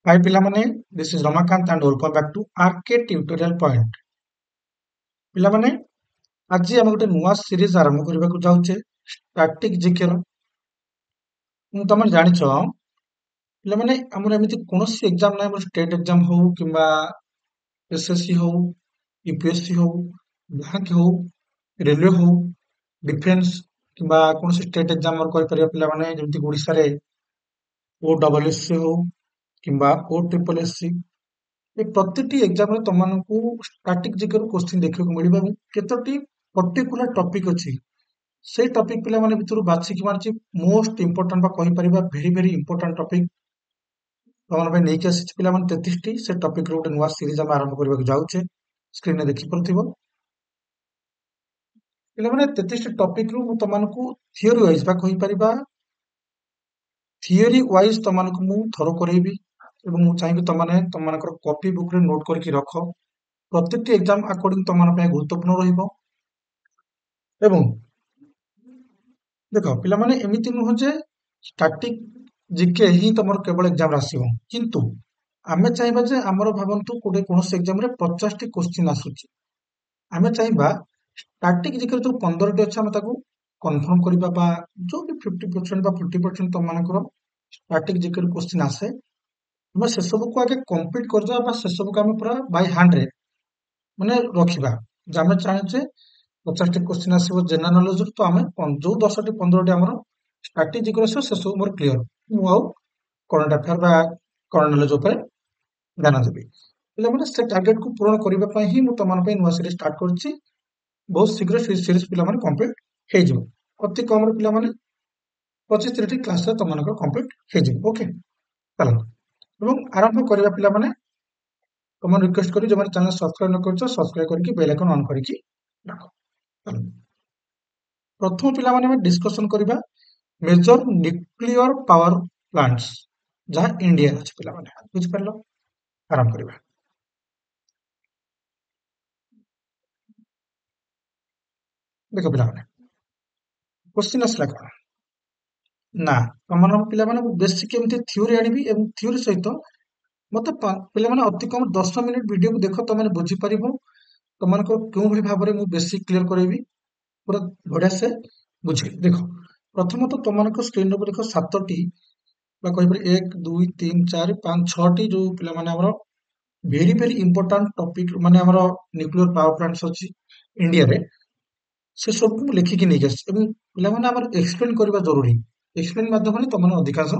Hi ପିଲାମାନେ, this is Ramakant and welcome back to RK Tutorial Point. ପିଲାମାନେ, ଆଜି ଆମେ ଗୋଟେ ନୂଆ ସିରିଜ ଆରମ୍ଭ କରିବାକୁ ଯାଉଛେ ଷ୍ଟାଟିକ ଜିକେ ର। ତମେ ଜାଣିଛ ପିଲାମାନେ ଆମର ଏମିତି କୌଣସି ଏକ୍ଜାମ ନାହିଁ, ଆମର ଷ୍ଟେଟ ଏକ୍ଜାମ ହଉ କିମ୍ବା ଏସଏସସି ହଉ, ୟୁପିଏସସି ହଉ, ବ୍ୟାଙ୍କ ହଉ, ରେଲୱେ ହଉ, ଡିଫେନ୍ସ କିମ୍ବା କୌଣସି ଷ୍ଟେଟ ଏକ୍ଜାମ ଆମର କରିପାରିବା ପିଲାମାନେ, ଯେମିତି ଓଡ଼ିଶାରେ OSSC ହଉ କିମ୍ବା OSSC। ଏ ପ୍ରତିଟି ଏକ୍ଜାମରେ ତମମାନଙ୍କୁ ଷ୍ଟାଟିକ ଜିକେରୁ କୋଶ୍ଚିନ୍ ଦେଖିବାକୁ ମିଳିବ ଏବଂ କେତୋଟି ପର୍ଟିକୁଲାର ଟପିକ ଅଛି ସେଇ ଟପିକ ପିଲାମାନେ ଭିତରୁ ବାଛିକି ମାରିଛି ମୋଷ୍ଟ ଇମ୍ପୋର୍ଟାଣ୍ଟ ବା କହିପାରିବା ଭେରି ଭେରି ଇମ୍ପୋର୍ଟାଣ୍ଟ ଟପିକ ତମ ପାଇଁ ନେଇକି ଆସିଛି ପିଲାମାନେ 33ଟି। ସେ ଟପିକର ଗୋଟେ ନୂଆ ସିରିଜ ଆମେ ଆରମ୍ଭ କରିବାକୁ ଯାଉଛେ। ସ୍କ୍ରିନରେ ଦେଖିପାରୁଥିବ ପିଲାମାନେ 33ଟି ଟପିକରୁ ମୁଁ ତମମାନଙ୍କୁ ଥିଓରି ୱାଇଜ ବା କହିପାରିବା ଥିଓରି ୱାଇଜ ତମମାନଙ୍କୁ ମୁଁ ଥର କରେଇବି ଏବଂ ମୁଁ ଚାହିଁବି ତମମାନଙ୍କର କପି ବୁକରେ ନୋଟ କରିକି ରଖ। ପ୍ରତିଟି ଏକ୍ଜାମ ଆକର୍ଡିଂ ତମମାନଙ୍କ ପାଇଁ ଗୁରୁତ୍ୱପୂର୍ଣ୍ଣ ରହିବ। ଏବଂ ଦେଖ ପିଲାମାନେ, ଏମିତି ନୁହଁ ଯେ ଷ୍ଟାଟିକ ଜିକେ ହିଁ ତମର କେବଳ ଏକ୍ଜାମରେ ଆସିବ, କିନ୍ତୁ ଆମେ ଚାହିଁବା ଯେ ଆମର ଭାବନ୍ତୁ କୌଣସି ଏକ୍ଜାମରେ 50ଟି କୋଶ୍ଚିନ୍ ଆସୁଛି, ଆମେ ଚାହିଁବା ଷ୍ଟାଟିକ ଜିକେରେ ଯୋଉ 15ଟି ଅଛି ଆମେ ତାକୁ କନଫର୍ମ କରିବା ବା ଯୋଉ ବି 50% ବା 40% ତମମାନଙ୍କର ଷ୍ଟାଟିକ ଜିକେରୁ କୋଶ୍ଚିନ୍ ଆସେ ଆମେ ସେସବୁକୁ ଆଗେ କମ୍ପ୍ଲିଟ କରିଦେବା ବା ସେସବୁକୁ ଆମେ ପୁରା ବାଇ ହ୍ୟାଣ୍ଡରେ ମାନେ ରଖିବା। ଯେ ଆମେ ଚାହୁଁଛେ 50ଟି କୋଶ୍ଚିନ୍ ଆସିବ ଜେନେରାଲ ନଲେଜରୁ, ତ ଆମେ ଯୋଉ 10ଟି 15ଟି ଆମର ଷ୍ଟ୍ରାଟେଜିକ ଆସିବ ସେସବୁ ମୋର କ୍ଲିୟର। ମୁଁ ଆଉ କରେଣ୍ଟ ଆଫେୟାର ବା କରେଣ୍ଟ ନଲେଜ ଉପରେ ଧ୍ୟାନ ଦେବି। ପିଲାମାନେ, ସେ ଟାର୍ଗେଟକୁ ପୂରଣ କରିବା ପାଇଁ ହିଁ ମୁଁ ତମମାନଙ୍କ ପାଇଁ ନୂଆ ସିରିଜ ଷ୍ଟାର୍ଟ କରିଛି। ବହୁତ ଶୀଘ୍ର ସେ ସିରିଜ ପିଲାମାନେ କମ୍ପ୍ଲିଟ ହେଇଯିବ। ଅତି କମରେ ପିଲାମାନେ 25-30ଟି କ୍ଲାସରେ ତମମାନଙ୍କର କମ୍ପ୍ଲିଟ ହେଇଯିବ। ଓକେ, ଚାଲନ୍ତୁ ଏବଂ ଆରମ୍ଭ କରିବା। ପିଲାମାନେ ତମକୁ ରିକ୍ୱେଷ୍ଟ କରି ଯୋଉମାନେ ଚ୍ୟାନେଲ ସବସ୍କ୍ରାଇବ ନ କରିଛ ସବସ୍କ୍ରାଇବ କରିକି ବେଲ ଆଇକନ ଅନ୍ କରିକି ରାଖ। ପ୍ରଥମ ପିଲାମାନେ ଆମେ ଡିସ୍କସନ କରିବା ମେଜର ନ୍ୟୁକ୍ଲିୟର ପାୱାର ପ୍ଲାଣ୍ଟସ, ଯାହା ଇଣ୍ଡିଆରେ ଅଛି। ପିଲାମାନେ ବୁଝିପାରିଲ? ଆରମ୍ଭ କରିବା। ଦେଖ ପିଲାମାନେ, କ୍ୱେଶ୍ଚିନ୍ ଆସିଲା କଣ ନା, ତମମାନଙ୍କ ପିଲାମାନେ ମୁଁ ବେସିକ ଏମିତି ଥିଓରି ଆଣିବି ଏବଂ ଥିଓରି ସହିତ ମତେ ପିଲାମାନେ ଅତି କମ 10 ମିନିଟ ଭିଡିଓକୁ ଦେଖ, ତମାନେ ବୁଝିପାରିବ ତମମାନଙ୍କର କେଉଁ ଭଳି ଭାବରେ ମୁଁ ବେସିକ କ୍ଲିୟର କରାଇବି, ପୁରା ବଢିଆ ସେ ବୁଝିବେ। ଦେଖ, ପ୍ରଥମତଃ ତମମାନଙ୍କ ସ୍କ୍ରିନ ଉପରେ ଦେଖ 7ଟି ବା କହିପାରେ 1 2 3 4 5 6ଟି ଯୋଉ ପିଲାମାନେ ଆମର ଭେରି ଭେରି ଇମ୍ପୋର୍ଟାଣ୍ଟ ଟପିକ ମାନେ ଆମର ନ୍ୟୁକ୍ଲିୟର ପାୱାର ପ୍ଲାଣ୍ଟସ ଅଛି ଇଣ୍ଡିଆରେ, ସେ ସବୁକୁ ମୁଁ ଲେଖିକି ନେଇକି ଆସିଛି ଏବଂ ପିଲାମାନେ ଆମର ଏକ୍ସପ୍ଲେନ କରିବା ଜରୁରୀ। ଏକ୍ସପ୍ଲେନ ମାଧ୍ୟମରେ ତମମାନେ ଅଧିକାଂଶ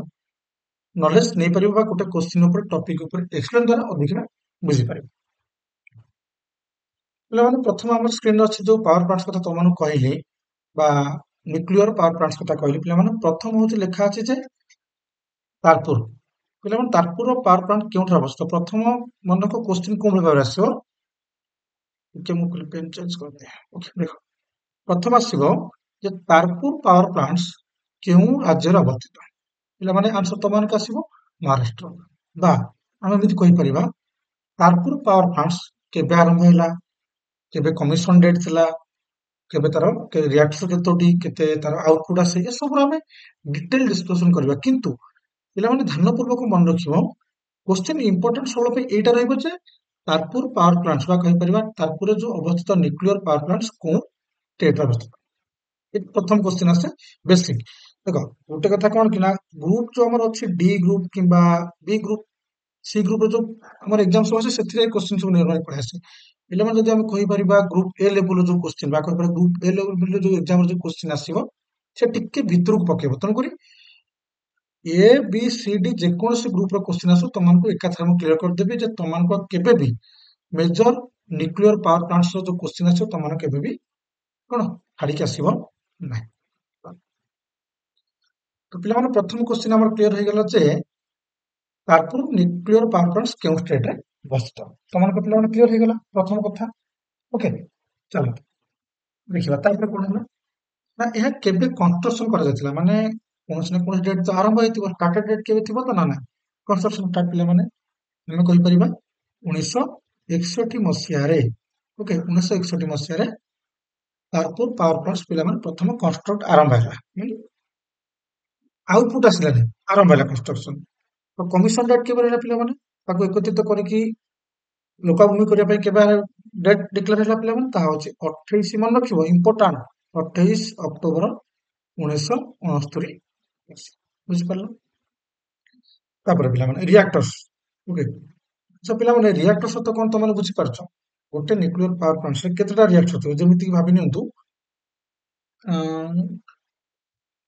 ନଲେଜ ନେଇପାରିବ ବା ଗୋଟେ କ୍ୱେଶ୍ଚିନ୍ ଉପରେ ଟପିକ ଉପରେ ଏକ୍ସପ୍ଲେନ ଦ୍ୱାରା ଅଧିକା ବୁଝିପାରିବ। ପିଲାମାନେ, ପ୍ରଥମ ଆମର ସ୍କ୍ରିନରେ ଅଛି ଯୋଉ ପାୱାର ପ୍ଲାଣ୍ଟସ କଥା ତମମାନଙ୍କୁ କହିଲି ବା ନ୍ୟୁକ୍ଲିୟର ପାୱାର ପ୍ଲାଣ୍ଟସ କଥା କହିଲି, ପିଲାମାନେ ପ୍ରଥମ ହଉଛି ଲେଖା ଅଛି ଯେ ତାରପୁର। ପିଲାମାନେ, ତାରପୁରର ପାୱାର ପ୍ଲାଣ୍ଟ କେଉଁଠି ଅବସ୍ଥିତ? ପ୍ରଥମ ମନେକ କ୍ୱେଶ୍ଚିନ୍ କୋଉ ଭଳି ଭାବରେ ଆସିବ, ଟିକେ ମୁଁ ପେନ୍ ଚେଞ୍ଜ କରିଦିଏ। ଓକେ, ଦେଖ ପ୍ରଥମ ଆସିବ ଯେ ତାରପୁର ପାୱାର ପ୍ଲାଣ୍ଟସ କେଉଁ ରାଜ୍ୟରେ ଅବସ୍ଥିତ? ପିଲାମାନେ ଆନ୍ସର ତମମାନଙ୍କୁ ଆସିବ ମହାରାଷ୍ଟ୍ର। ବା ଆମେ ଏମିତି କହିପାରିବା ତାରପୁର ପାୱାର ପ୍ଲାଣ୍ଟସ କେବେ ଆରମ୍ଭ ହେଲା, କେବେ କମିଶନ ଡେଟ୍ ଥିଲା, କେବେ ତାର ରିଆକ୍ଟର କେତୋଟି, କେତେ ତାର ଆଉଟପୁଟ ଆସେ, ଏସବୁର ଆମେ ଡିଟେଲ ଡିସ୍କସନ କରିବା। କିନ୍ତୁ ପିଲାମାନେ ଧ୍ୟାନପୂର୍ବକ ମନେ ରଖିବ, କ୍ୱେଶ୍ଚିନ୍ ଇମ୍ପୋର୍ଟାଣ୍ଟ ସବୁବେଳେ ପାଇଁ ଏଇଟା ରହିବ ଯେ ତାରପୁର ପାୱାର ପ୍ଲାଣ୍ଟସ ବା କହିପାରିବା ତାରପୁରରେ ଯୋଉ ଅବସ୍ଥିତ ନ୍ୟୁକ୍ଲିୟର ପାୱାର ପ୍ଲାଣ୍ଟସ କୋଉ ଷ୍ଟେଟରେ ଅବସ୍ଥିତ। ଏ ପ୍ରଥମ କ୍ୱେଶ୍ଚିନ୍ ଆସେ ବେସିକ। ଦେଖ, ଗୋଟେ କଥା କଣ କି ନା, ଗ୍ରୁପ ଯୋଉ ଆମର ଅଛି ଡି ଗ୍ରୁପ କିମ୍ବା ବି ଗ୍ରୁପ, ସି ଗ୍ରୁପର ଯୋଉ ଆମର ଏକ୍ଜାମ ସବୁ ଅଛି ସେଥିରେ କ୍ୱେଶ୍ଚିନ୍ ସବୁ ନିର୍ଭର ପଳେଇ ଆସେ। ପିଲାମାନେ ଯଦି ଆମେ କହିପାରିବା ଗ୍ରୁପ ଏ ଲେବୁଲର ଯୋଉ କ୍ୱେଶ୍ଚିନ୍ ବା କହିପାରିବା ଗ୍ରୁପ ଏ ଲେବୁଲର ଯୋଉ ଏକ୍ଜାମର ଯୋଉ କ୍ୱେଶ୍ଚିନ୍ ଆସିବ ସେ ଟିକେ ଭିତରକୁ ପକେଇବ। ତେଣୁକରି ଏ ବି ସି ଡି ଯେକୌଣସି ଗ୍ରୁପର କ୍ୱେଶ୍ଚିନ୍ ଆସୁ ତମମାନଙ୍କୁ ଏକାଥରେ ମୁଁ କ୍ଲିୟର କରିଦେବି ଯେ ତମମାନଙ୍କୁ କେବେ ବି ମେଜର ନ୍ୟୁକ୍ଲିୟର ପାୱାର ପ୍ଲାଣ୍ଟସର ଯୋଉ କ୍ୱେଶ୍ଚିନ୍ ଆସିବ ତମମାନଙ୍କୁ କେବେ ବି କଣ ଛାଡିକି ଆସିବ ନାହିଁ। ତ ପିଲାମାନେ, ପ୍ରଥମ କ୍ୱେଶ୍ଚିନ୍ ଆମର କ୍ଲିୟର ହେଇଗଲା ଯେ ତାରପୁର ନ୍ୟୁକ୍ଲିୟର ପାୱାର ପ୍ଲାଣ୍ଟସ କେଉଁ ଷ୍ଟେଟରେ ଅବସ୍ଥିତ। ତମମାନଙ୍କ ପିଲାମାନେ କ୍ଲିୟର ହେଇଗଲା ପ୍ରଥମ କଥା। ଓକେ, ଚାଲନ୍ତୁ ଦେଖିବା ତାପରେ କଣ ହେଲା ନା, ଏହା କେବେ କନଷ୍ଟ୍ରକ୍ସନ କରାଯାଇଥିଲା, ମାନେ କୌଣସି ନା କୌଣସି ଡେଟ୍ ତ ଆରମ୍ଭ ହେଇଥିବ, ଷ୍ଟାର୍ଟେଡ ଡେଟ୍ କେବେ ଥିବ ତ ନା ନା। କନଷ୍ଟ୍ରକ୍ସନ ଷ୍ଟାର୍ଟ ପିଲାମାନେ ଆମେ କହିପାରିବା 1961 ମସିହାରେ। ଓକେ, 1961 ମସିହାରେ ତାରପୁର ପାୱାର ପ୍ଲାଣ୍ଟସ ପିଲାମାନେ ପ୍ରଥମ କନଷ୍ଟ୍ରକ୍ଟ ଆରମ୍ଭ ହେଲା। ଆଉଟପୁଟ ଆସିଲାନି, ଆରମ୍ଭ ହେଲା କନଷ୍ଟ୍ରକ୍ସନ। ତ କମିଶନ ଡେଟ୍ କେବେ ରହିଲା ପିଲାମାନେ? ତାକୁ ଏକତ୍ରିତ କରିକି ଲୋକାଭୂମି କରିବା ପାଇଁ କେବେ ଡେଟ୍ ଡିକ୍ଲେୟାର ହେଲା ପିଲାମାନେ? ତାହା ହଉଛି 28, ମନେ ରଖିବ ଇମ୍ପୋର୍ଟାଣ୍ଟ, 28 ଅକ୍ଟୋବର 1969। ବୁଝିପାରିଲ? ତାପରେ ପିଲାମାନେ ରିଆକ୍ଟର୍ସ, ଓକେ। ତ ପିଲାମାନେ ରିଆକ୍ଟର ସହିତ କଣ ତମେ ବୁଝିପାରୁଛ? ଗୋଟେ ନ୍ୟୁକ୍ଲିୟର ପାୱାର ପ୍ଲାଣ୍ଟରେ କେତେଟା ରିଆକ୍ଟର ଥିବ? ଯେମିତି ଭାବି ନିଅନ୍ତୁ,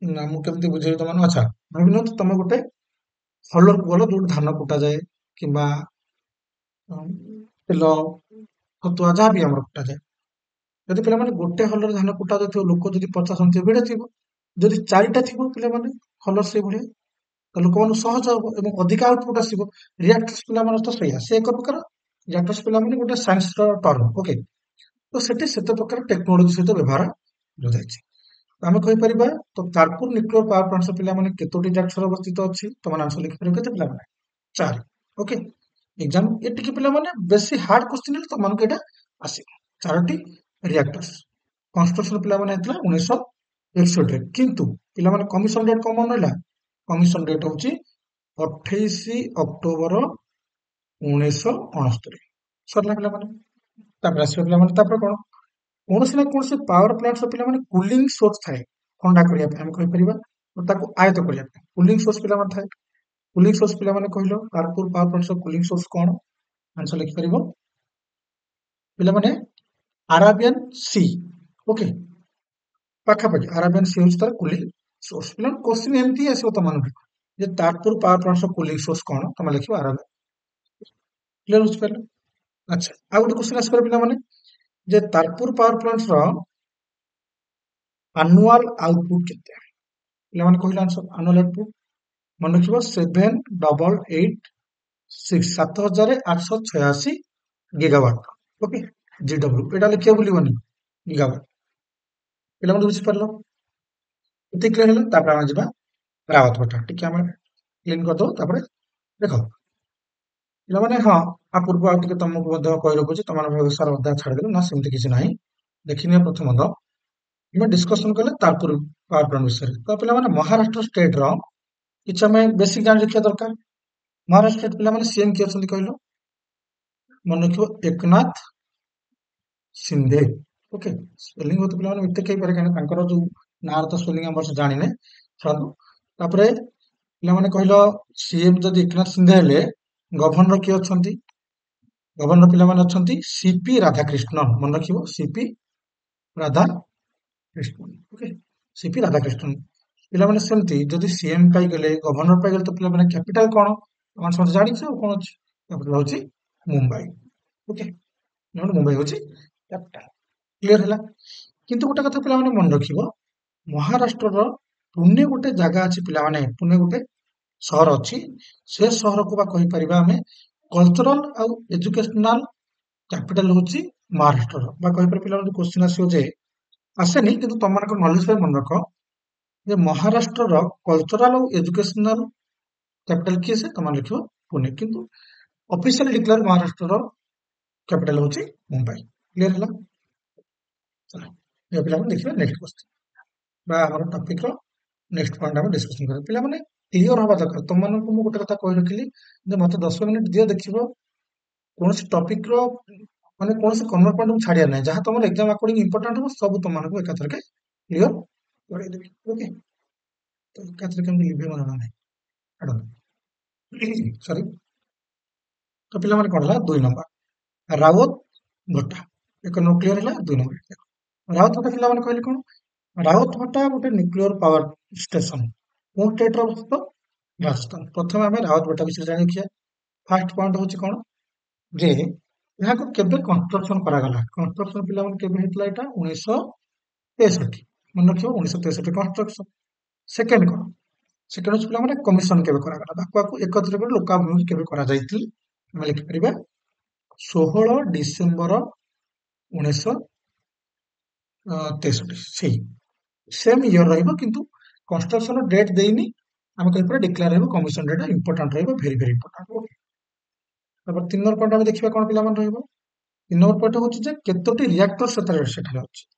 ନା ମୁଁ କେମିତି ବୁଝେଇବି ତମକୁ? ଆଚ୍ଛା, ଭାବି ନିଅନ୍ତୁ ତମେ ଗୋଟେ ହଲରକୁ ଗଲ ଯୋଉଠି ଧାନ କୁଟାଯାଏ କିମ୍ବା ତେଲ, ଛତୁଆ ଯାହା ବି ଆମର କୁଟାଯାଏ। ଯଦି ପିଲାମାନେ ଗୋଟେ ହଲରେ ଧାନ କୁଟା ଯାଉଥିବ, ଲୋକ ଯଦି 50 ଥିବ, ଭିଡ ଥିବ। ଯଦି 4ଟା ଥିବ ପିଲାମାନେ ହଲର ସେଇଭଳିଆ, ତ ଲୋକମାନଙ୍କୁ ସହଜ ହବ ଏବଂ ଅଧିକା ଆଉଟପୁଟ ଆସିବ। ରିଆକ୍ଟର୍ସ ପିଲାମାନେ ତ ସେଇଆ, ସେ ଏକ ପ୍ରକାର ରିଆକ୍ଟର୍ସ ପିଲାମାନେ ଗୋଟେ ସାଇନ୍ସର ଟର୍ମ, ଓକେ। ତ ସେଠି ସେତେ ପ୍ରକାର ଟେକ୍ନୋଲୋଜି ସହିତ ବ୍ୟବହାର କରାଯାଇଛି। ଆମେ କହିପାରିବା ତ କାର୍ପୁର ନ୍ୟୁକ୍ଲିୟର ପାୱାର ପ୍ଲାଣ୍ଟର ପିଲାମାନେ କେତୋଟି ରିଆକ୍ଟର ଅବସ୍ଥିତ ଅଛି? ତମମାନେ ଆନ୍ସର ଲିଖିପାରିବ କେତେ ପିଲାମାନେ? 4, ଓକେ। ଏକ୍ସାମ ଏତିକି ପିଲାମାନେ ବେଶୀ ହାର୍ଡ କ୍ୱେଶ୍ଚିନ୍ ହେଲେ ତମମାନଙ୍କୁ ଏଇଟା ଆସିବ। 4ଟି ରିଆକ୍ଟର୍ସ। କନଷ୍ଟ୍ରକ୍ସନ ପିଲାମାନେ ହେଇଥିଲା 1961ରେ, କିନ୍ତୁ ପିଲାମାନେ କମିଶନ ଡେଟ୍ କଣ ମନେ ରହିଲା? କମିଶନ ଡେଟ୍ ହଉଛି 28 ଅକ୍ଟୋବର 1969। ସରିଲା ପିଲାମାନେ। ତାପରେ ଆସିବ ପିଲାମାନେ, ତାପରେ କଣ? କୌଣସି ନା କୌଣସି ପାୱାର ପ୍ଲାଣ୍ଟର ପିଲାମାନେ କୁଲିଂ ସୋର୍ସ ଥାଏ ଥଣ୍ଡା କରିବା ପାଇଁ, ଆମେ କହିପାରିବା ତାକୁ ଆୟତ କରିବା ପାଇଁ କୁଲିଂ ସୋର୍ସ ପିଲାମାନେ ଥାଏ। କୁଲିଂ ସୋର୍ସ ପିଲାମାନେ କହିଲ କାର୍ପୁର ପାୱାର ପ୍ଲାଣ୍ଟର କୁଲିଂ ସୋର୍ସ କଣ? ଆନ୍ସର ଲିଖିପାରିବ ପିଲାମାନେ ଆରାବିଆନ ସି, ଓକେ। ପାଖାପାଖି ଆରାବିଆନ ସି ହଉଛି ତାର କୁଲିଂ ସୋର୍ସ। ପିଲାମାନେ କ୍ୱେଶ୍ଚିନ୍ ଏମିତି ଆସିବ ତମମାନଙ୍କୁ ଯେ କାର୍ପୁର ପାୱାର ପ୍ଲାଣ୍ଟର କୁଲିଂ ସୋର୍ସ କଣ? ତମେ ଲେଖିବ ଆରାବିଆନ। କ୍ଲିୟର ବୁଝିପାରିଲ? ଆଚ୍ଛା, ଆଉ ଗୋଟେ କ୍ୱେଶ୍ଚିନ୍ ଆସିପାରେ ପିଲାମାନେ ଯେ ତାରପୁର ପାୱାର ପ୍ଲାଣ୍ଟର ଆନୁଆଲ ଆଉଟପୁଟ କେତେ? ପିଲାମାନେ କହିଲେ ଆନ୍ସର। ଆନୁଆଲ ଆଉଟପୁଟ ମନେ ରଖିବ 7,886 ଗିଗାୱାଟ, ଓକେ। ଜିଡବ୍ଲ୍ୟୁ ଏଟା ଲେଖିବା ଭୁଲିବନି, ଗିଗାୱାଟ। ପିଲାମାନେ ବୁଝିପାରିଲ? ଏତିକି କ୍ଲିୟର ହେଲା। ତାପରେ ଆମେ ଯିବା ରାୱତ ଭଟ୍ଟା, ଟିକେ ଆମେ କ୍ଲିନ୍ କରିଦବ। ତାପରେ ଦେଖ ପିଲାମାନେ, ହଁ ଆ ପୂର୍ବ ଆଉ ଟିକେ ତମକୁ ମଧ୍ୟ କହି ରଖୁଛି, ତମମାନଙ୍କ ସାର ଅଧ୍ୟାୟ ଛାଡ଼ିଦେଲୁ ନା, ସେମିତି କିଛି ନାହିଁ। ଦେଖିନିଅ ପ୍ରଥମତ ଆମେ ଡିସ୍କସନ କଲେ ତାରପୁର ପାୱାର ପ୍ଲାଣ୍ଟ ବିଷୟରେ। ତ ପିଲାମାନେ ମହାରାଷ୍ଟ୍ର ଷ୍ଟେଟର କିଛି ଆମେ ବେସିକ ଜାଣି ରଖିବା ଦରକାର। ମହାରାଷ୍ଟ୍ର ଷ୍ଟେଟ ପିଲାମାନେ ସିଏମ କିଏ ଅଛନ୍ତି କହିଲ? ମନେ ରଖିବ ଏକନାଥ ସିନ୍ଧେ, ଓକେ। ସ୍ପେଲିଂ ହଉଛି ପିଲାମାନେ ମିଷ୍ଟେକ୍ ହେଇପାରେ, କାହିଁକି ତାଙ୍କର ଯୋଉ ନାଁର ତ ସ୍ପେଲିଂ ଆମର ଜାଣିନେ, ଛାଡ଼ନ୍ତୁ। ତାପରେ ପିଲାମାନେ କହିଲ ସିଏମ ଯଦି ଏକନାଥ ସିନ୍ଧେ ହେଲେ ଗଭର୍ଣ୍ଣର କିଏ ଅଛନ୍ତି? ଗଭର୍ଣ୍ଣର ପିଲାମାନେ ଅଛନ୍ତି ସିପି ରାଧାକ୍ରିଷ୍ଣନ। ମନେ ରଖିବ C P Radhakrishnan, okay. C P Radhakrishnan. ପିଲାମାନେ ସେମିତି ଯଦି ସିଏମ ପାଇଗଲେ, ଗଭର୍ଣ୍ଣର ପାଇଗଲେ, ତ ପିଲାମାନେ କ୍ୟାପିଟାଲ କଣ? ତମେ ସମସ୍ତେ ଜାଣିଛ ଆଉ କଣ ଅଛି? କ୍ୟାପିଟାଲ ହଉଛି ମୁମ୍ବାଇ, ଓକେ। ମୁମ୍ବାଇ ହଉଛି କ୍ୟାପିଟାଲ। କ୍ଲିୟର ହେଲା? କିନ୍ତୁ ଗୋଟେ କଥା ପିଲାମାନେ ମନେ ରଖିବ, ମହାରାଷ୍ଟ୍ରର ପୁନେ ଗୋଟେ ଜାଗା ଅଛି ପିଲାମାନେ, ପୁନେ ଗୋଟେ ସହର ଅଛି। ସେ ସହରକୁ ବା କହିପାରିବା ଆମେ କଲଚରାଲ ଆଉ ଏଜୁକେସନାଲ କ୍ୟାପିଟାଲ ହଉଛି ମହାରାଷ୍ଟ୍ରର। ବା କହିପାରିବା ପିଲାମାନଙ୍କୁ କ୍ୱେଶ୍ଚିନ୍ ଆସିବ ଯେ, ଆସେନି କିନ୍ତୁ ତମମାନଙ୍କ ନଲେଜ ପାଇଁ ମନେ ରଖ ଯେ ମହାରାଷ୍ଟ୍ରର କଲଚରାଲ ଆଉ ଏଜୁକେସନାଲ କ୍ୟାପିଟାଲ କିଏ? ସେ ତମେ ଲେଖିବ ପୁନେ, କିନ୍ତୁ ଅଫିସିଆଲି ଡିକ୍ଲେୟାର ମହାରାଷ୍ଟ୍ରର କ୍ୟାପିଟାଲ ହଉଛି ମୁମ୍ବାଇ। କ୍ଲିୟର ହେଲା? ପିଲାମାନେ ଦେଖିବା ନେକ୍ସଟ କ୍ୱେଶ୍ଚିନ୍ ବା ଆମର ଟପିକର ନେକ୍ସଟ ପଏଣ୍ଟ ଆମେ ଡିସ୍କସନ କରିବା। ପିଲାମାନେ କ୍ଲିୟର ହବା ଦରକାର। ତମମାନଙ୍କୁ ମୁଁ ଗୋଟେ କଥା କହି ରଖିଲି ଯେ ମତେ 10 ମିନିଟ୍ ଦିଅ, ଦେଖିବ କୌଣସି ଟପିକର ମାନେ କୌଣସି କର୍ନର ପଏଣ୍ଟ ମୁଁ ଛାଡିବାର ନାହିଁ। ଯାହା ତମର ଏକ୍ସାମ ଆକର୍ଡିଂ ଇମ୍ପୋର୍ଟାଣ୍ଟ ହବ ସବୁ ତମମାନଙ୍କୁ ଏକାଥରକେ କ୍ଲିୟର କରେଇଦେବି, ଓକେ। ତ ଏକାଥରକେ କେମିତି ଲିଭେଇ ମନେ ନାହିଁ, ସରି। ତ ପିଲାମାନେ କଣ ହେଲା? 2 ନମ୍ବର ରାୱତ ଭଟ୍ଟା, 1 ନମ୍ବର କ୍ଲିୟର ହେଲା। 2 ନମ୍ବର ରାୱତ ଭଟ୍ଟା ପିଲାମାନେ କହିଲେ କଣ? ରାୱତ ଭଟ୍ଟା ଗୋଟେ ନ୍ୟୁକ୍ଲିୟର ପାୱାର ଷ୍ଟେସନ କୋଉ ଷ୍ଟେଟରେ ଅବସ୍ଥିତ? ରାଜସ୍ଥାନ। ପ୍ରଥମେ ଆମେ ରାୱତ ଭଟ୍ଟା ବିଷୟରେ ଜାଣି ରଖିବା। ଫାର୍ଷ୍ଟ ପଏଣ୍ଟ ହଉଛି କଣ ଯେ ଏହାକୁ କେବେ କନଷ୍ଟ୍ରକ୍ସନ କରାଗଲା? କନଷ୍ଟ୍ରକ୍ସନ ପିଲାମାନେ କେବେ ହେଇଥିଲା? ଏଇଟା 1963, ମନେ ରଖିବ 1963 କନଷ୍ଟ୍ରକ୍ସନ। ସେକେଣ୍ଡ କଣ? ସେକେଣ୍ଡ ହଉଛି ପିଲାମାନେ କମିଶନ କେବେ କରାଗଲା? ତାକୁ ଏକତ୍ରିତ କରି ଲୋକାଭିମୁଖୀ କେବେ କରାଯାଇଥିଲା? ଆମେ ଲିଖିପାରିବା 16 ଡିସେମ୍ବର 1963। ସେଇ ସେମ୍ ଇୟର ରହିବ, କିନ୍ତୁ କନଷ୍ଟ୍ରକ୍ସନ ଡେଟ୍ ଦେଇନି। ଆମେ କହିପାରିବା ଡିକ୍ଲେୟାର ରହିବ କମିଶନ ଡେଟ୍ ଇମ୍ପୋର୍ଟାଣ୍ଟ ରହିବ, ଭେରି ଭେରି ଇମ୍ପୋର୍ଟାଣ୍ଟ, ଓକେ। ତାପରେ 3 ନମ୍ବର ପଏଣ୍ଟ ଆମେ ଦେଖିବା କଣ ପିଲାମାନେ ରହିବ। 3 ନମ୍ବର ପଏଣ୍ଟ ହଉଛି ଯେ କେତୋଟି ରିଆକ୍ଟର ସେଠାରେ ଅଛି।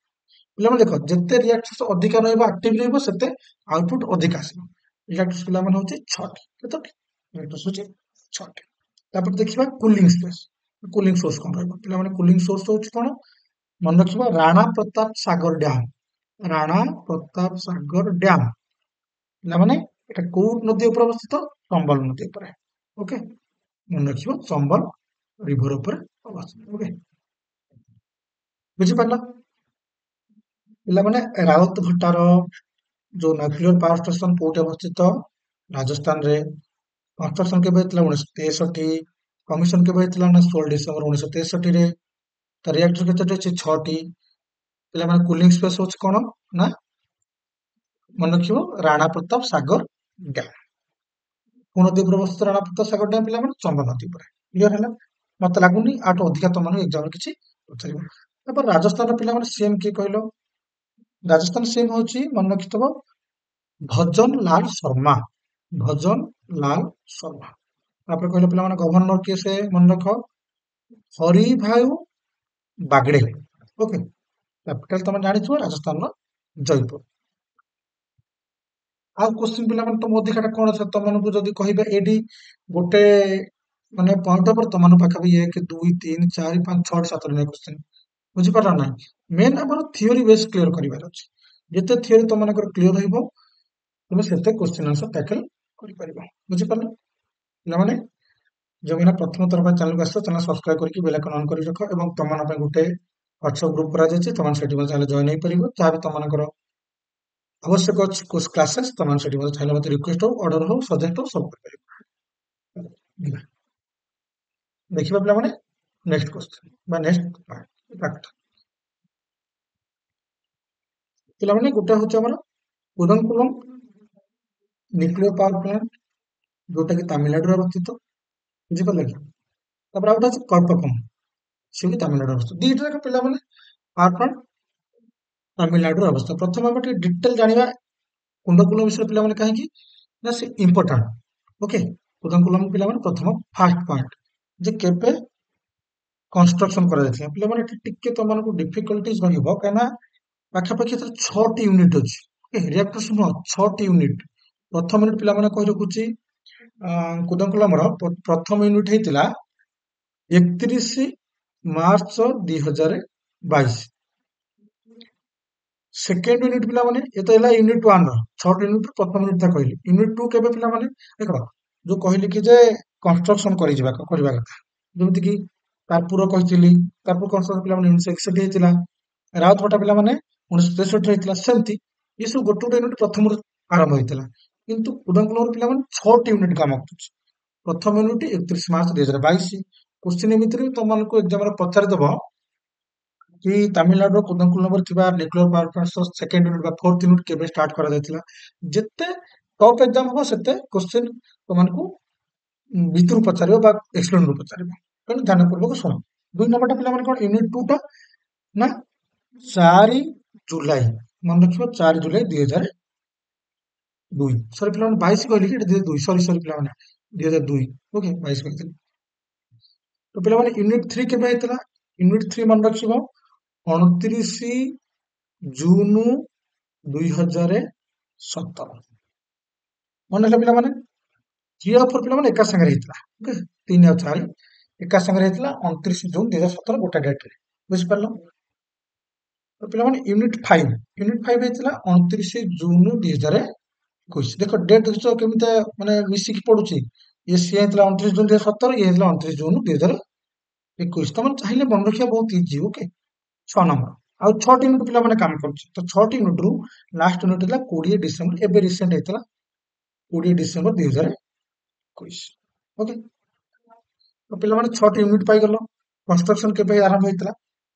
ପିଲାମାନେ ଦେଖ, ଯେତେ ରିଆକ୍ଟର ଅଧିକା ରହିବ, ଆକ୍ଟିଭ ରହିବ, ସେତେ ଆଉଟପୁଟ ଅଧିକା ଆସିବ। ରିଆକ୍ଟର ପିଲାମାନେ ହଉଛି 6ଟି। କେତୋଟି? ଇଲେକ୍ଟ୍ରୋସ୍ ହଉଛି 6ଟି। ତାପରେ ଦେଖିବା କୁଲିଂ ସ୍ପେସ୍। କୁଲିଂ ସୋର୍ସ କଣ ରହିବ? ପିଲାମାନେ କୁଲିଂ ସୋର୍ସ ହଉଛି କଣ? ମନେ ରଖିବା ରାଣା ପ୍ରତାପ ସାଗର ଡ୍ୟାମ। ରାଣା ପ୍ରତାପ ସାଗର ଡ୍ୟାମ। ପିଲାମାନେ ଏଟା କୋଉ ନଦୀ ଉପରେ ଅବସ୍ଥିତ? ଚମ୍ବଲ ନଦୀ ଉପରେ। ଓକେ, ମନେ ରଖିବ ଚମ୍ବଲ ରିଭର ଉପରେ ଅବସ୍ଥିତ। ଓକେ, ବୁଝିପାରିଲ? ପିଲାମାନେ ରାଉତଭାଟାର ଯୋଉ ନ୍ୟୁକ୍ଲିୟର ପାୱାର ଷ୍ଟେସନ କୋଉଠି ଅବସ୍ଥିତ? ରାଜସ୍ଥାନରେ। କନଷ୍ଟ୍ରକ୍ସନ କେବେ ହେଇଥିଲା? 1963। କମିଶନ କେବେ ହେଇଥିଲା? ନା 16 ଡିସେମ୍ବର 1963ରେ। ତା ରିଆକ୍ଟର କେତୋଟି ଅଛି? 6ଟି। ପିଲାମାନେ କୁଲିଂ ସ୍ପେସ୍ ହଉଛି କଣ? ନା ମନେ ରଖିବ ରାଣା ପ୍ରତାପ ସାଗର ଡ୍ୟାମ। କୋଉ ନଦୀ ଉପରେ ଅବସ୍ଥିତ ରାଣା ପ୍ରତାପ ସାଗର ଡ୍ୟାମ? ପିଲାମାନେ ଚମ୍ବଲ ନଦୀ ଉପରେ। କ୍ଲିୟର ହେଲା? ମତେ ଲାଗୁନି ଆଠୁ ଅଧିକା ତମମାନଙ୍କୁ ଏକ୍ସାମରେ କିଛି ପଚାରିବ। ତାପରେ ରାଜସ୍ଥାନର ପିଲାମାନେ ସିଏମ କିଏ କହିଲ? ରାଜସ୍ଥାନ ସିଏମ ହଉଛି ମନେ ରଖିଥିବ ଭଜନ ଲାଲ ଶର୍ମା। ଭଜନ ଲାଲ ଶର୍ମା। ତାପରେ କହିଲ ପିଲାମାନେ ଗଭର୍ଣ୍ଣର କିଏ? ସେ ମନେ ରଖ ହରିଭାଉ ବାଗଡେ। ଓକେ, କ୍ୟାପିଟାଲ ତମେ ଜାଣିଥିବ ରାଜସ୍ଥାନର ଜୟପୁର। ଆଉ କୋଶ୍ଚିନ୍ ପିଲାମାନେ ତମ ଅଧିକାଟା କଣ ଅଛି? ତମମାନଙ୍କୁ ଯଦି କହିବେ ଏଇଠି ଗୋଟେ ମାନେ ପଏଣ୍ଟ ଉପରେ ତମମାନଙ୍କ ପାଖାପାଖି 1 2 3 4 5 6 7 ଟା କୋଶ୍ଚିନ୍। ବୁଝିପାରିଲ ନା? ମେନ୍ ଆମର ଥିଓରି ବେସ୍ କ୍ଲିୟର କରିବାର ଅଛି। ଯେତେ ଥିଓରି ତମମାନଙ୍କର କ୍ଲିୟର ରହିବ ତମେ ସେତେ କୋଶ୍ଚିନ୍ ଆନ୍ସର ଟ୍ୟାକଲ କରିପାରିବ। ବୁଝିପାରିଲ? ପିଲାମାନେ ଯେଉଁମାନେ ପ୍ରଥମ ଥର ପାଇଁ ଚ୍ୟାନେଲକୁ ଆସିଛ ଚ୍ୟାନେଲ ସବସ୍କ୍ରାଇବ କରିକି ବେଲ୍ ଆଇକନ୍ ଅନ୍ କରି ରଖ ଏବଂ ତମମାନଙ୍କ ପାଇଁ ଗୋଟେ ହ୍ୱାଟ୍ସଆପ ଗ୍ରୁପ କରାଯାଇଛି। ତମମାନେ ସେଠି ମଧ୍ୟ ଚାହିଁଲେ ଜଏନ୍ ହେଇପାରିବ। ଯାହା ବି ତମମାନଙ୍କର ଆବଶ୍ୟକ ଅଛି କୋର୍ସ କ୍ଲାसेସ୍ ତମମାନେ ସେଠି ମଧ୍ୟ ଚାହିଁଲେ ମତେ ରିକ୍ୱେଷ୍ଟ ହଉ, ଅର୍ଡର ହଉ, ସଜେଷ୍ଟ ହଉ ସବୁ କରିପାରିବ। ଦେଖିବା ପିଲାମାନେ ନେକ୍ସଟ କ୍ୱେଶ୍ଚନ ବା ନେକ୍ସଟ ପାର୍ଟ। ପିଲାମାନେ ଗୋଟେ ହଉଛି ଆମର କୁଦଙ୍କୁଲମ ନ୍ୟୁକ୍ଲିୟର ପାୱାର ପ୍ଲାଣ୍ଟ ଯୋଉଟା କି ତାମିଲନାଡୁରେ ଅବସ୍ଥିତ। ବୁଝିପାରିଲେ କି? ତାପରେ ଆଉ ଗୋଟେ ଅଛି କଳ୍ପକମ, ସେ ବି ତାମିଲନାଡୁରେ ଅବସ୍ଥିତ। ଦିଟା ଯାକ ପିଲାମାନେ ପାୱାର ପ୍ଲାଣ୍ଟ ତାମିଲନାଡୁରେ ଅବସ୍ଥିତ। ପ୍ରଥମେ ଆମେ ଟିକେ ଡିଟେଲ ଜାଣିବା କୁନ୍ଦକୁଲମ ବିଷୟରେ ପିଲାମାନେ, କାହିଁକି ନା ସେ ଇମ୍ପୋର୍ଟାଣ୍ଟ। ଓକେ, କୁଦଙ୍କୁଲମ ପିଲାମାନେ ପ୍ରଥମ ଫାର୍ଷ୍ଟ ପଏଣ୍ଟ ଯେ କେବେ କନଷ୍ଟ୍ରକ୍ସନ କରାଯାଇଥିଲା। ପିଲାମାନେ ଏଠି ଟିକେ ତମମାନଙ୍କୁ ଡିଫିକଲ୍ଟିଜ ରହିବ କାହିଁକିନା ପାଖାପାଖି ଏଥିରେ 6ଟି ୟୁନିଟ୍ ଅଛି। ରିଆକ୍ଟର ଶୁଣ 6ଟି ୟୁନିଟ୍। ପ୍ରଥମ ୟୁନିଟ୍ ପିଲାମାନେ କହି ରଖୁଛି କୁଦଙ୍କୁଲମର ପ୍ରଥମ ୟୁନିଟ୍ ହେଇଥିଲା 31 ମାର୍ଚ୍ଚ 2022। ସେକେଣ୍ଡ ୟୁନିଟ୍ ପିଲାମାନେ ଏ ତ ହେଲା ୟୁନିଟ୍ 1 ର 6ଟି ୟୁନିଟ୍ ପ୍ରଥମ ୟୁନିଟ୍ ଟା କହିଲି। ୟୁନିଟ୍ 2 କେବେ ପିଲାମାନେ? ଦେଖ ଯୋଉ କହିଲି କି ଯେ କନଷ୍ଟ୍ରକ୍ସନ କରିବା କଥା, ଯେମିତି କି ତାରପୁର କହିଥିଲି, ତାରପୁର କନଷ୍ଟ୍ରକ୍ସନ ପିଲାମାନେ 1961 ହେଇଥିଲା। ରାଉତଭାଟା ପିଲାମାନେ 1963 ହେଇଥିଲା। ସେମିତି ଏ ସବୁ ଗୋଟେ ଗୋଟେ ୟୁନିଟ୍ ପ୍ରଥମରୁ ଆରମ୍ଭ ହେଇଥିଲା। କିନ୍ତୁ କୁଦଙ୍କୁଲମର ପିଲାମାନେ 6ଟି ୟୁନିଟ୍ କାମ କରୁଛି। ପ୍ରଥମ ୟୁନିଟ୍ 31 ମାର୍ଚ୍ଚ 2022। କୋଶ୍ଚିନ୍ ଏମିତିରେ ତମମାନଙ୍କୁ ଏକ୍ସାମରେ ପଚାରିଦବ କି ତାମିଲନାଡୁର କୁଦଙ୍କୁଲମରେ ଥିବା ନ୍ୟୁକ୍ଲିୟର ପାୱାର ପ୍ଲାଣ୍ଟର ସେକେଣ୍ଡ ୟୁନିଟ୍ ବା ଫୋର୍ଥ ୟୁନିଟ୍ କେବେ ଷ୍ଟାର୍ଟ କରାଯାଇଥିଲା। ଯେତେ ଟପ୍ ଏକ୍ସାମ ହବ ସେତେ କୋଶ୍ଚିନ୍ ତମମାନଙ୍କୁ ଭିତରୁ ପଚାରିବ ବା ଏକ୍ସପ୍ଲେନରୁ ପଚାରିବ। ତେଣୁ ଧ୍ୟାନପୂର୍ବକ ଶୁଣ। 2 ନମ୍ବରଟା ପିଲାମାନେ କଣ? ୟୁନିଟ୍ 2 ଟା ନା 4 ଜୁଲାଇ। ମନେ ରଖିବ 4 ଜୁଲାଇ 2002। ସରି ପିଲାମାନେ 22 କହିଲି କି? 2002। ସରି ପିଲାମାନେ 2002। ଓକେ, 22 କହିଥିଲି। ତ ପିଲାମାନେ ୟୁନିଟ୍ 3 କେବେ ହେଇଥିଲା? ୟୁନିଟ୍ 3 ମନେ ରଖିବ 29 ଜୁନ 2017। ମନେ ରଖିଲା ପିଲାମାନେ? 3 ଆଉ 4 ପିଲାମାନେ ଏକା ସାଙ୍ଗରେ ହେଇଥିଲା। ଓକେ, 3 ଆଉ 4 ଏକା ସାଙ୍ଗରେ ହେଇଥିଲା 29 ଜୁନ 2017 ଗୋଟେ ଡେଟ୍ ରେ। ବୁଝିପାରିଲ? ତ ପିଲାମାନେ ୟୁନିଟ୍ 5 ହେଇଥିଲା 29 ଜୁନ 2021। ଦେଖ ଡେଟ୍ ଦେଖିଛ କେମିତି ମାନେ ମିଶିକି ପଡୁଛି। ଇଏ ସିଏ ହେଇଥିଲା 29 ଜୁନ 2017, ଇଏ ହେଇଥିଲା 29 ଜୁନ 2021। ତମେ ଚାହିଁଲେ ମନେ ରଖିବା ବହୁତ ଇଜି। Okay, 6 number. ଆଉ 6ଟି ୟୁନିଟ୍ ପିଲାମାନେ କାମ କରୁଛି। ତ 6ଟି ୟୁନିଟ୍ ରୁ ଲାଷ୍ଟ ୟୁନିଟ୍ ହେଲା 20 ଡିସେମ୍ବର, ଏବେ ରିସେଣ୍ଟ ହେଇଥିଲା 20 ଡିସେମ୍ବର 2021। ଓକେ, ତ ପିଲାମାନେ 6ଟି ୟୁନିଟ୍ ପାଇଗଲ। କନଷ୍ଟ୍ରକ୍ସନ କେବେ ଆରମ୍ଭ ହେଇଥିଲା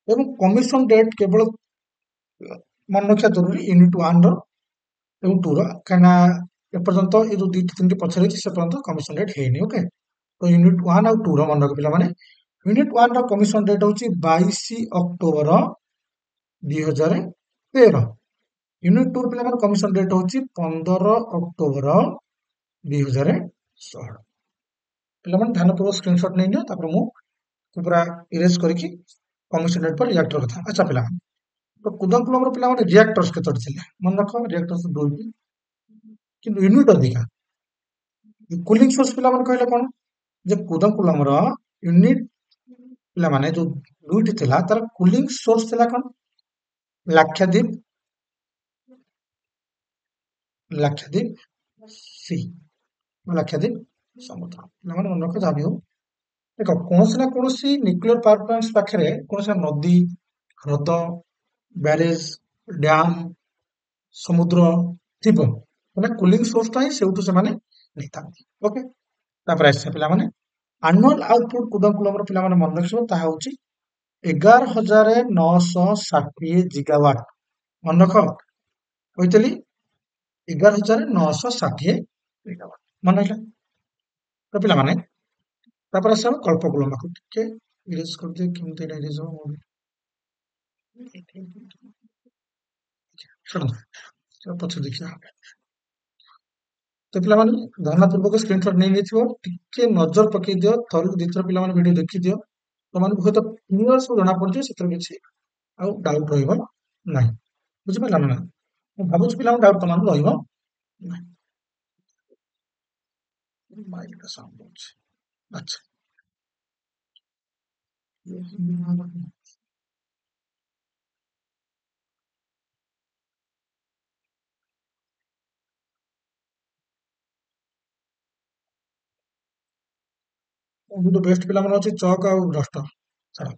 ଏବଂ କମିଶନ ଡେଟ୍ କେବଳ ମନେ ରଖିବା ଜରୁରୀ ୟୁନିଟ୍ 1 ର ଏବଂ 2 ର, କାହିଁକିନା ଏପର୍ଯ୍ୟନ୍ତ ଏ ଯୋଉ 2ଟି 3ଟି ପଛରେ ହେଇଛି ସେ ପର୍ଯ୍ୟନ୍ତ କମିଶନ ଡେଟ୍ ହେଇନି। ଓକେ, ତ ୟୁନିଟ୍ 1 ଆଉ 2 ର ମନେ ରଖ ପିଲାମାନେ। ୟୁନିଟ୍ 1 ର କମିଶନ ଡେଟ୍ ହଉଛି 22 ଅକ୍ଟୋବର 2013। ୟୁନିଟ୍ 2 ର ପିଲାମାନେ କମିଶନ ଡେଟ୍ ହଉଛି 15 ଅକ୍ଟୋବର 2016। ପିଲାମାନେ ଧ୍ୟାନପୂର୍ବକ ସ୍କ୍ରିନଶଟ ନେଇନିଅ, ତାପରେ ମୁଁ ପୁରା ଇରେଜ କରିକି କମିଶନ ଡେଟ୍ પર ରିଆକ୍ଟର କଥା। ଆଚ୍ଛା ପିଲାମାନେ, ତ କୁଦଙ୍କୁଲମର ପିଲାମାନେ ରିଆକ୍ଟର୍ସ କେତୋଟି ଥିଲେ? ମନେ ରଖ ରିଆକ୍ଟର୍ସ 2ଟି, କିନ୍ତୁ ୟୁନିଟ୍ ଅଧିକା। କୁଲିଂ ସୋର୍ସ ପିଲାମାନେ କହିଲେ କଣ ଯେ କୁଦଙ୍କୁଲମର ୟୁନିଟ ପିଲାମାନେ ଯୋଉ ଦୁଇଟି ଥିଲା ତାର କୁଲିଂ ସୋର୍ସ ଥିଲା କଣ ଲାକ୍ଷାଦ୍ୱୀପ ଲାକ୍ଷାଦ୍ୱୀପ ସି ଲାକ୍ଷାଦ୍ୱୀପ ସମୁଦ୍ର ପିଲାମାନେ ମନେ ରଖ ଯାହା ବି ହଉ ଦେଖ କୌଣସି ନା କୌଣସି ନ୍ୟୁକ୍ଲିୟର ପାୱାର ପ୍ଲାଣ୍ଟ ପାଖରେ କୌଣସି ନଦୀ ହ୍ରଦ ବ୍ୟାରେଜ ଡ୍ୟାମ ସମୁଦ୍ର ଥିବ ମାନେ କୁଲିଂ ସୋର୍ସଟା ହିଁ ସେଇଠୁ ସେମାନେ ନେଇଥାନ୍ତି ଓକେ ତାପରେ ଆସିছে ପିଲାମାନେ ଆନୁଆଲ ଆଉଟପୁଟ କୁଦଙ୍କୁଲମର ପିଲାମାନେ ମନେ ରଖିବ ତାହା ହଉଛି 11,960 ଜିଗାୱାଟ ମନେ ରଖ କହିଥିଲି 11,960 ଜିଗାୱାଟ ମନେ ରହିଲା ତ ପିଲାମାନେ ତାପରେ ଆସିବ କଳ୍ପକୁଲମକୁ ଟିକେ ଇରେଜ କରିଦିଏ କେମିତି ଏଇଟା ଇରେଜ ହବ ଛାଡ଼ନ୍ତୁ ପଛରେ ଦେଖିବା ତ ପିଲାମାନେ ଧ୍ୟାନପୂର୍ବକ ସ୍କ୍ରିନଶଟ ନେଇଥିବ ଟିକେ ନଜର ପକେଇ ଦିଅ ଥରକୁ ଦିଥର ପିଲାମାନେ ଭିଡିଓ ଦେଖିଦିଅ ତମମାନଙ୍କୁ ହୁଏତ କ୍ଲିୟର ସବୁ ଜଣା ପଡିଯିବ ସେଥିରେ କିଛି ଆଉ ଡାଉଟ ରହିବ ନାହିଁ ବୁଝିପାରିଲା ନା ମୁଁ ଭାବୁଛି ପିଲାଙ୍କୁ ଡାଉଟ ତମମାନଙ୍କୁ ରହିବ ନାହିଁ ମାଇକଟା ସାଉଣ୍ଡ ହଉଛି ଆଚ୍ଛା ସବୁଠୁ ବେଷ୍ଟ ପିଲାମାନେ ଅଛି ଚକ୍ ଆଉ ଡଷ୍ଟର ଛାଡ଼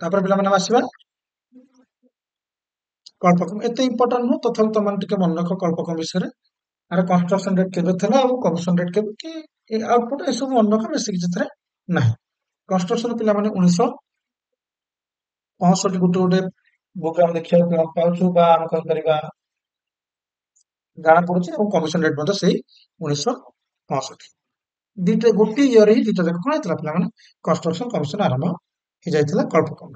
ତାପରେ ପିଲାମାନେ ଆସିବା କଳ୍ପକମ ଏତେ ଇମ୍ପୋର୍ଟାଣ୍ଟ ନୁହଁ ତଥାପି ତମମାନେ ଟିକେ ମନେ ରଖ କଳ୍ପକମ ବିଷୟରେ ଆର କନଷ୍ଟ୍ରକ୍ସନ ରେଟ୍ କେବେ ଥିଲା ଆଉ କମିଶନ ରେଟ୍ କେବେ କି ଆଉଟପୁଟ ଏସବୁ ମନେ ରଖ ବେଶୀ କିଛି ସେଥିରେ ନାହିଁ କନଷ୍ଟ୍ରକ୍ସନ ପିଲାମାନେ 1965 ଗୋଟେ ଗୋଟେ ବୁକ୍ ଆମେ ଦେଖିବାକୁ ପାଉଛୁ ବା ଆମେ କହିପାରିବା ଜଣା ପଡୁଛି ଏବଂ କମିଶନ ରେଟ୍ ମଧ୍ୟ ସେଇ 1965 ଦିଟା ଗୋଟିଏ ଇୟର ହିଁ ଦିଟା ଯାକ କଣ ହେଇଥିଲା ପିଲାମାନେ କନଷ୍ଟ୍ରକ୍ସନ କମିଶନ ଆରମ୍ଭ ହେଇଯାଇଥିଲା କଳ୍ପକମ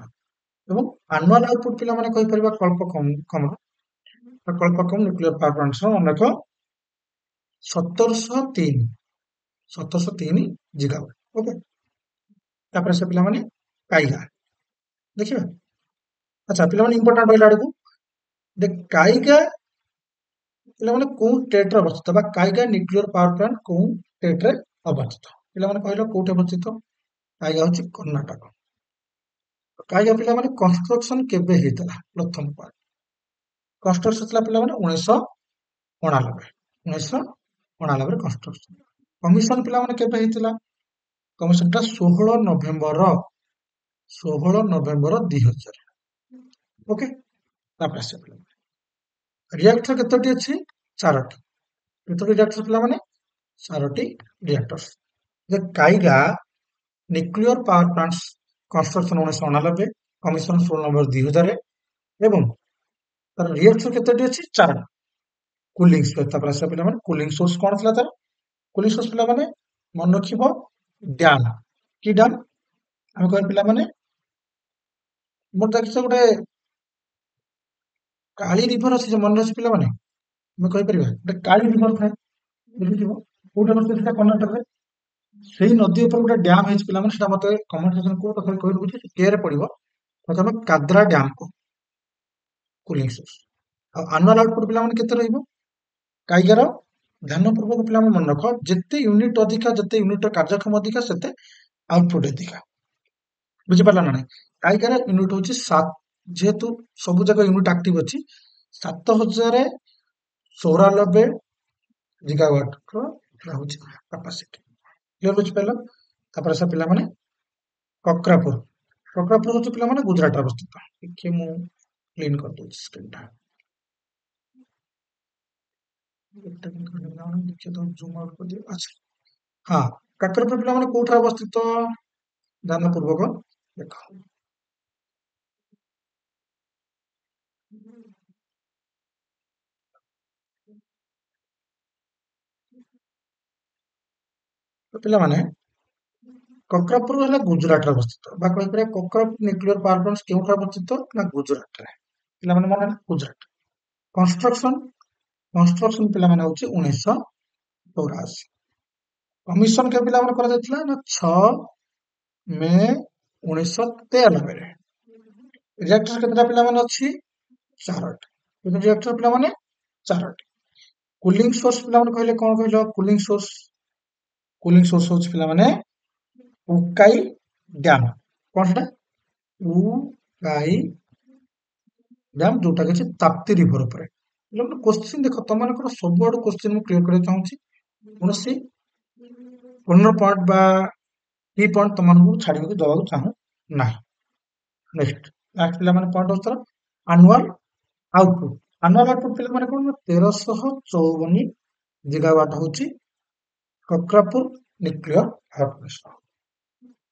ଏବଂ ଆନୁଆଲ ଆଉଟପୁଟ ପିଲାମାନେ କହିପାରିବା କଳ୍ପକମ ନ୍ୟୁକ୍ଲିୟର ପାୱାର ପ୍ଲାଣ୍ଟର ଅନେକ 1703 ଜିଗାୱାଟ ଓକେ ତାପରେ ସେ ପିଲାମାନେ କାଇଗା ଦେଖିବା ଆଚ୍ଛା ପିଲାମାନେ ଇମ୍ପୋର୍ଟାଣ୍ଟ ରହିଲା ଆଡକୁ କାଇଗା ପିଲାମାନେ କୋଉ ଷ୍ଟେଟରେ ଅବସ୍ଥିତ ବା କାଇଗା ନ୍ୟୁକ୍ଲିୟର ପାୱାର ପ୍ଲାଣ୍ଟ କୋଉ ଷ୍ଟେଟରେ ଅବସ୍ଥିତ ପିଲାମାନେ କହିଲ କୋଉଠି ଅବସ୍ଥିତ କାଇଗା ହଉଛି କର୍ଣ୍ଣାଟକ କାଇଗା ପିଲାମାନେ କନଷ୍ଟ୍ରକ୍ସନ କେବେ ହେଇଥିଲା ପ୍ରଥମ ପାର୍ଟ କନଷ୍ଟ୍ରକ୍ସନ ଥିଲା ପିଲାମାନେ 1999 କନଷ୍ଟ୍ରକ୍ସନ କମିଶନ ପିଲାମାନେ କେବେ ହେଇଥିଲା କମିଶନଟା 16 ନଭେମ୍ବର 2000 ଓକେ ତାପରେ ଆସିବ ପିଲାମାନେ ରିଆକ୍ଟର କେତୋଟି ଅଛି 4ଟି କେତୋଟି ରିଆକ୍ଟର ପିଲାମାନେ 4ଟି reactor Kaiga nuclear power plant construction 1999 commission 16 November 2000 ଏବଂ ତାର ରିଆକ୍ଟର କେତୋଟି ଅଛି 4ଟି କୁଲିଂ ସୋର୍ସ ତାପରେ ଆସିବ ପିଲାମାନେ କୁଲିଂ ସୋର୍ସ କଣ ଥିଲା ତାର କୁଲିଂ ସୋର୍ସ ପିଲାମାନେ ମନେ ରଖିବ ଡ୍ୟାମ କି ଡ୍ୟାମ ଆମେ କହିବା ପିଲାମାନେ ମୋର ଦେଖିଛ ଗୋଟେ କାଳି ରିଭର ଅଛି ମନେ ଅଛି ପିଲାମାନେ ଆମେ କହିପାରିବା ଗୋଟେ କାଳି ରିଭର ଥାଏ ବୁଝିଥିବ କୋଉଠି ଅବସ୍ଥିତ ସେଟା କର୍ଣ୍ଣାଟକରେ ସେଇ ନଦୀ ଉପରେ ଗୋଟେ ଡ୍ୟାମ ହେଇଛି ପିଲାମାନେ ସେଟା ମତେ କମେଣ୍ଟ ସେକ୍ସନ କୋଉ କଥା କହିବାକୁ ବୁଝି କେରେ ପଡିବ ପ୍ରଥମେ କାଦ୍ରା ଡ୍ୟାମ କୁ କୁଲିଂ ସୋର୍ସ ଆଉ ଆନୁଆଲ ଆଉଟପୁଟ ପିଲାମାନେ କେତେ ରହିବ କାଇଗାର ଧ୍ୟାନପୂର୍ବକ ପିଲାମାନେ ମନେ ରଖ ଯେତେ ୟୁନିଟ ଅଧିକା ଯେତେ ୟୁନିଟର କାର୍ଯ୍ୟକ୍ଷମ ଅଧିକା ସେତେ ଆଉଟପୁଟ ଅଧିକା ବୁଝିପାରିଲା ନା ନାଇଁ କାଇଗାର ୟୁନିଟ ହଉଛି 7 ଯେହେତୁ ସବୁ ଜାକ ୟୁନିଟ ଆକ୍ଟିଭ ଅଛି 7094 ଜିଗାୱାଟ ହଉଛି କାପାସିଟି କ୍ଲିୟର ବୁଝିପାରିଲ ତାପରେ ସେ ପିଲାମାନେ କକ୍ରାପୁର ହଉଛି ପିଲାମାନେ ଗୁଜରାଟରେ ଅବସ୍ଥିତ ଟିକେ ମୁଁ କ୍ଲିନ କରିଦଉଛି ସ୍କ୍ରିନଟା ହଁ କାକରପୁର ପିଲାମାନେ କୋଉଠାରେ ଅବସ୍ଥିତ ଧ୍ୟାନପୂର୍ବକ ଦେଖ ପିଲାମାନେ କକ୍ରାପୁର ହେଲା ଗୁଜରାଟରେ ଅବସ୍ଥିତ ବା କହିପାରିବା କୋକ୍ରାପୁର ନ୍ୟୁକ୍ଲିୟର ପାୱାର ପ୍ଲାଣ୍ଟ କେଉଁଠାରେ ଅବସ୍ଥିତ ନା ଗୁଜରାଟରେ ପିଲାମାନେ ମନେ ଗୁଜରାଟ କନଷ୍ଟ୍ରକ୍ସନ ପିଲାମାନେ ହଉଛି 1984 କମିଶନ କେବେ ପିଲାମାନେ କରାଯାଇଥିଲା ନା 6 ମେ 1993 ରିଆକ୍ଟର କେତେଟା ପିଲାମାନେ ଅଛି 4ଟି ରିଆକ୍ଟର ପିଲାମାନେ 4ଟି କୁଲିଂ ସୋର୍ସ ପିଲାମାନେ କହିଲେ କଣ କହିଲ କୁଲିଂ ସୋର୍ସ କୁଲିଂ ସୋର୍ସ ହଉଛି ପିଲାମାନେ ଉକାଇ ଡ୍ୟାମ। କଣ ସେଟା? ଉକାଇ ଡ୍ୟାମ, ଯୋଉଟା କି ଅଛି ତାପ୍ତି ରିଭର ଉପରେ। କୋଶ୍ଚିନ୍ ଦେଖ, ତମମାନଙ୍କର ସବୁଆଡୁ କୋଶ୍ଚିନ୍ ମୁଁ କ୍ଲିୟର କରିବାକୁ ଚାହୁଁଛି। କୌଣସି କର୍ଣ୍ଣର ପଏଣ୍ଟ ବା କି ପଏଣ୍ଟ ତମମାନଙ୍କୁ ଛାଡିବାକୁ ଦବାକୁ ଚାହୁଁ ନାହିଁ। ନେକ୍ସଟ ପିଲାମାନେ ପଏଣ୍ଟ ହଉଛି ଆନୁଆଲ ଆଉଟପୁଟ। ଆନୁଆଲ ଆଉଟପୁଟ ପିଲାମାନେ କଣ? 1354 ଜିଗାୱାଟ ହଉଛି କକ୍ରାପୁର ନ୍ୟୁକ୍ଲିୟର ପାୱାର ପ୍ଲାଣ୍ଟ।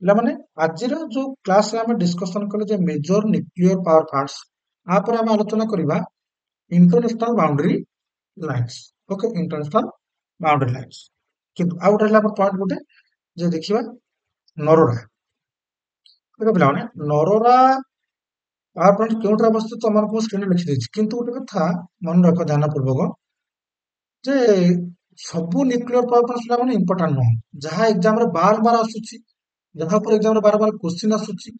ପିଲାମାନେ ଆଜିର ଯୋଉ କ୍ଲାସରେ ଆମେ ଡିସ୍କସନ କଲେ ଯେ ମେଜର ନ୍ୟୁକ୍ଲିୟର ପାୱାର ପ୍ଲାଣ୍ଟସ, ଆପରେ ଆମେ ଆଲୋଚନା କରିବା international boundary lines. Okay, international boundary lines. କିନ୍ତୁ ଆଉ ଗୋଟେ ହେଲା ଆମର ପଏଣ୍ଟ ଗୋଟେ, ଯେ ଦେଖିବା ନରୋରା। ଦେଖ ପିଲାମାନେ, ନରୋରା ପାୱାର ପ୍ଲାଣ୍ଟ କେଉଁଠି ଅବସ୍ଥିତ ତମମାନଙ୍କୁ ସ୍କ୍ରିନରେ ଲେଖିଦେଇଛି। କିନ୍ତୁ ଗୋଟେ କଥା ମନେ ରଖ ଧ୍ୟାନ ପୂର୍ବକ, ଯେ ସବୁ ନ୍ୟୁକ୍ଲିୟର ପାୱାର ପ୍ଲାଣ୍ଟ ପିଲାମାନେ ଇମ୍ପୋର୍ଟାଣ୍ଟ ନୁହଁ। ଯାହା ଏକ୍ସାମରେ ବାରମ୍ବାର ଆସୁଛି, ଯାହା ଉପରେ ଏକ୍ସାମରେ ବାରବାର କ୍ୱେଶ୍ଚିନ୍ ଆସୁଛି,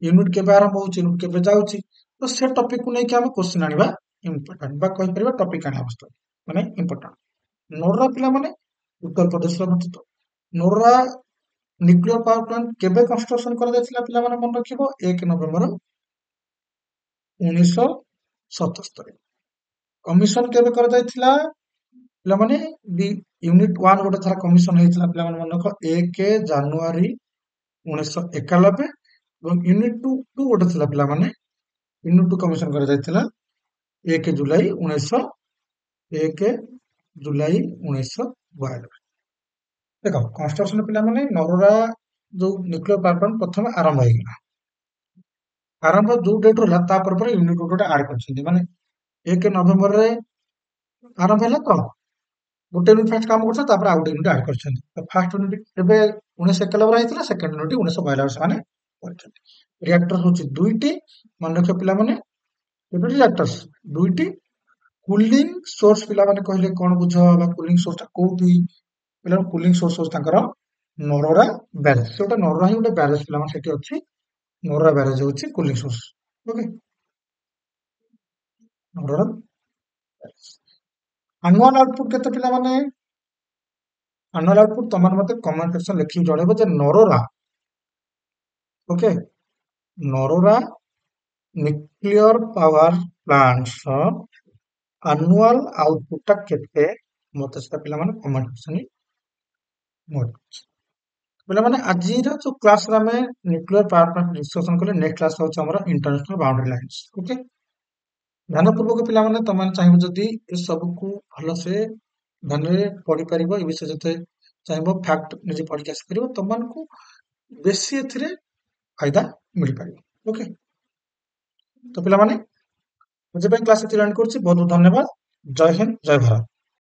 ୟୁନିଟ୍ କେବେ ଆରମ୍ଭ ହଉଛି, ୟୁନିଟ୍ କେବେ ଯାଉଛି, ତ ସେ ଟପିକକୁ ନେଇକି ଆମେ କ୍ୱେଶ୍ଚିନ୍ ଆଣିବା ଇମ୍ପୋର୍ଟାଣ୍ଟ, ବା କହିପାରିବା ଟପିକ ଆଣିବା ଆବଶ୍ୟକ, ମାନେ ଇମ୍ପୋର୍ଟାଣ୍ଟ। ନୋରା ପିଲାମାନେ ଉତ୍ତରପ୍ରଦେଶରେ ଅବସ୍ଥିତ। ନୋରା ନ୍ୟୁକ୍ଲିୟର ପାୱାର ପ୍ଲାଣ୍ଟ କେବେ କନଷ୍ଟ୍ରକ୍ସନ କରାଯାଇଥିଲା ପିଲାମାନେ ମନେ ରଖିବ? 1 ନଭେମ୍ବର 1977। କମିଶନ କେବେ କରାଯାଇଥିଲା ପିଲାମାନେ? ୟୁନିଟ୍ 1 ଗୋଟେ ଥର କମିଶନ ହେଇଥିଲା ପିଲାମାନେ ମନେ ରଖ 1 ଜାନୁଆରୀ 1991, ଏବଂ ୟୁନିଟ୍ 2 ଗୋଟେ ଥିଲା ପିଲାମାନେ, ୟୁନିଟ୍ 2 କମିଶନ କରାଯାଇଥିଲା 1 ଜୁଲାଇ 1992। ଦେଖ କନଷ୍ଟ୍ରକ୍ସନ ପିଲାମାନେ ନରୋରା ଯୋଉ ନ୍ୟୁକ୍ଲିୟର ପାୱାର ପ୍ଲାଣ୍ଟ ପ୍ରଥମେ ଆରମ୍ଭ ହେଇଗଲା। ଆରମ୍ଭ ଯୋଉ ଡେଟ୍ ହେଲା ତାପରେ ପରେ ୟୁନିଟ୍ ଗୋଟେ ଆଡ୍ କରିଛନ୍ତି, ମାନେ 1 ନଭେମ୍ବରରେ ଆରମ୍ଭ ହେଲା, ତ ଗୋଟେ ୟୁନିଟ୍ ଫାଷ୍ଟ କାମ କରୁଥିଲା, ତାପରେ ଆଉ ଗୋଟେ ୟୁନିଟ୍ ଆଡ୍ କରିଛନ୍ତି। ଫାଷ୍ଟ ୟୁନିଟ୍ ଏବେ 1991 ହେଇଥିଲା, ସେକେଣ୍ଡ ୟୁନିଟ୍ 1992 ସେମାନେ କରିଛନ୍ତି। ରିଆକ୍ଟର ହଉଛି 2ଟି, ମନେ ରଖିବ ପିଲାମାନେ, ରିଆକ୍ଟର୍ସ 2ଟି। କୁଲିଂ ସୋର୍ସ ପିଲାମାନେ କହିଲେ କଣ ବୁଝ, ବା କୁଲିଂ ସୋର୍ସ ଟା କୋଉଠି? ପିଲାମାନେ କୁଲିଂ ସୋର୍ସ ହଉଛି ତାଙ୍କର ନରୋରା ବ୍ୟାରେଜ। ସେଟା ନରୋରା ହିଁ ଗୋଟେ ବ୍ୟାରେଜ ପିଲାମାନେ ସେଠି ଅଛି। ନରୋରା ବ୍ୟାରେଜ ହଉଛି cooling source. Okay, Narora barrage. Annual output କେତେ ପିଲାମାନେ? ଆନୁଆଲ ଆଉଟପୁଟ ତମମାନେ ମତେ କମେଣ୍ଟ ସେକ୍ସନ ଲେଖିକି ଜଣେଇବ ଯେ Narora, okay, Narora nuclear power plants annual output ଟା କେତେ? ମତେ ସେଟା ପିଲାମାନେ କମେଣ୍ଟ ସେକ୍ସନ ପିଲାମାନେ ଆଜିର ଯୋଉ କ୍ଲାସରେ ଆମେ ନ୍ୟୁକ୍ଲିୟର ପାୱାର ପ୍ଲାଣ୍ଟ ଡିସ୍କସନ କଲେ, ନେକ୍ସଟ କ୍ଲାସ ହଉଛି ଆମର ଇଣ୍ଟରନ୍ୟାସନାଲ ବାଉଣ୍ଡରୀ ଲାଇନ୍ସ। ଓକେ, ଧ୍ୟାନପୂର୍ବକ ପିଲାମାନେ ତମମାନେ ଚାହିଁବ ଯଦି ଏ ସବୁକୁ ଭଲସେ ଧ୍ୟାନରେ ପଢିପାରିବ, ଏ ବିଷୟରେ ଯେତେ ଚାହିଁବ ଫ୍ୟାକ୍ଟ ନିଜେ ପଢିକି ଆସିପାରିବ, ତମମାନଙ୍କୁ ବେଶୀ ଏଥିରେ ଫାଇଦା ମିଳିପାରିବ। ଓକେ, ତ ପିଲାମାନେ ଆଜି ପାଇଁ କ୍ଲାସ ଏଠି ଏଣ୍ଡ କରୁଛି। ବହୁତ ବହୁତ ଧନ୍ୟବାଦ। ଜୟ ହିନ୍ଦ, ଜୟ ଭାରତ।